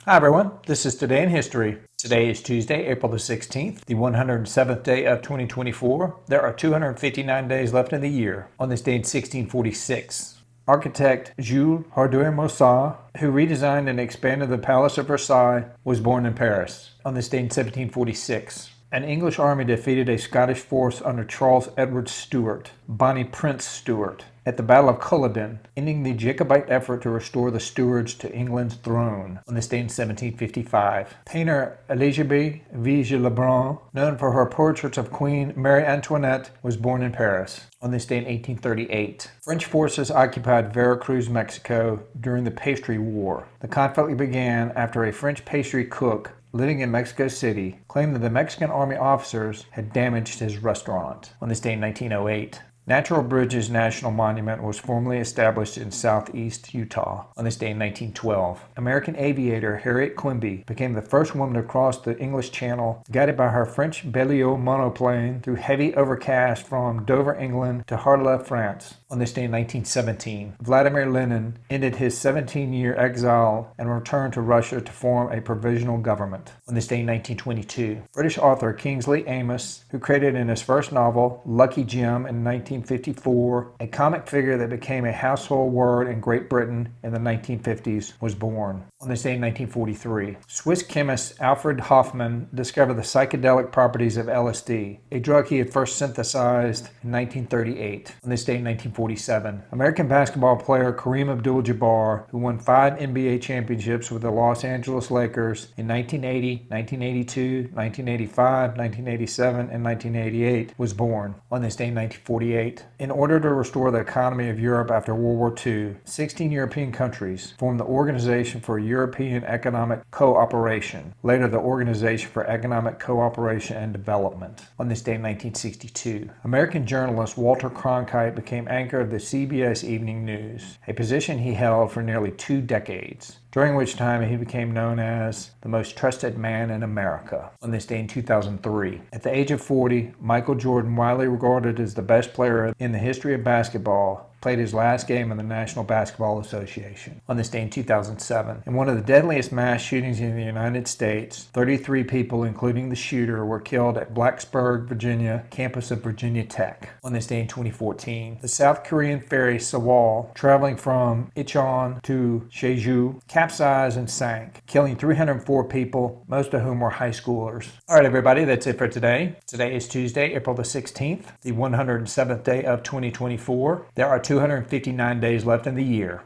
Hi everyone, this is Today in History. Today is Tuesday, April the 16th, the 107th day of 2024. There are 259 days left in the year. On this day in 1646, architect Jules Hardouin-Mansart, who redesigned and expanded the Palace of Versailles, was born in Paris. On this day in 1746, an English army defeated a Scottish force under Charles Edward Stuart, Bonnie Prince Stuart, at the Battle of Culloden, ending the Jacobite effort to restore the Stuarts to England's throne. On this day in 1755, painter Elisabeth Vigee-Lebrun, known for her portraits of Queen Marie Antoinette, was born in Paris. On this day in 1838, French forces occupied Veracruz, Mexico during the Pastry War. The conflict began after a French pastry cook living in Mexico City claimed that the Mexican army officers had damaged his restaurant. On this day in 1908, Natural Bridges National Monument was formally established in southeast Utah. On this day in 1912, American aviator Harriet Quimby became the first woman to cross the English Channel, guided by her French Blériot monoplane through heavy overcast from Dover, England to Hardouin, France. On this day in 1917, Vladimir Lenin ended his 17-year exile and returned to Russia to form a provisional government. On this day in 1922, British author Kingsley, who created in his first novel, Lucky Jim, in 1954, a comic figure that became a household word in Great Britain in the 1950s, was born. On this day in 1943, Swiss chemist Alfred Hofmann discovered the psychedelic properties of LSD, a drug he had first synthesized in 1938. On this day in 1947, American basketball player Kareem Abdul-Jabbar, who won 5 NBA championships with the Los Angeles Lakers in 1980, 1982, 1985, 1987, and 1988, was born. On this day in 1948, in order to restore the economy of Europe after World War II, 16 European countries formed the Organization for European Economic Cooperation, later the Organization for Economic Cooperation and Development. On this day in 1962, American journalist Walter Cronkite became anchor of the CBS Evening News, a position he held for nearly 2 decades, during which time he became known as the most trusted man in America. On this day in 2003, at the age of 40, Michael Jordan, widely regarded as the best player in the history of basketball, played his last game in the National Basketball Association. On this day in 2007, in one of the deadliest mass shootings in the United States, 33 people, including the shooter, were killed at Blacksburg, Virginia, campus of Virginia Tech. On this day in 2014, the South Korean ferry Sewol, traveling from Incheon to Jeju, capsized and sank, killing 304 people, most of whom were high schoolers. All right, everybody, that's it for today. Today is Tuesday, April the 16th, the 107th day of 2024. There are 259 days left in the year.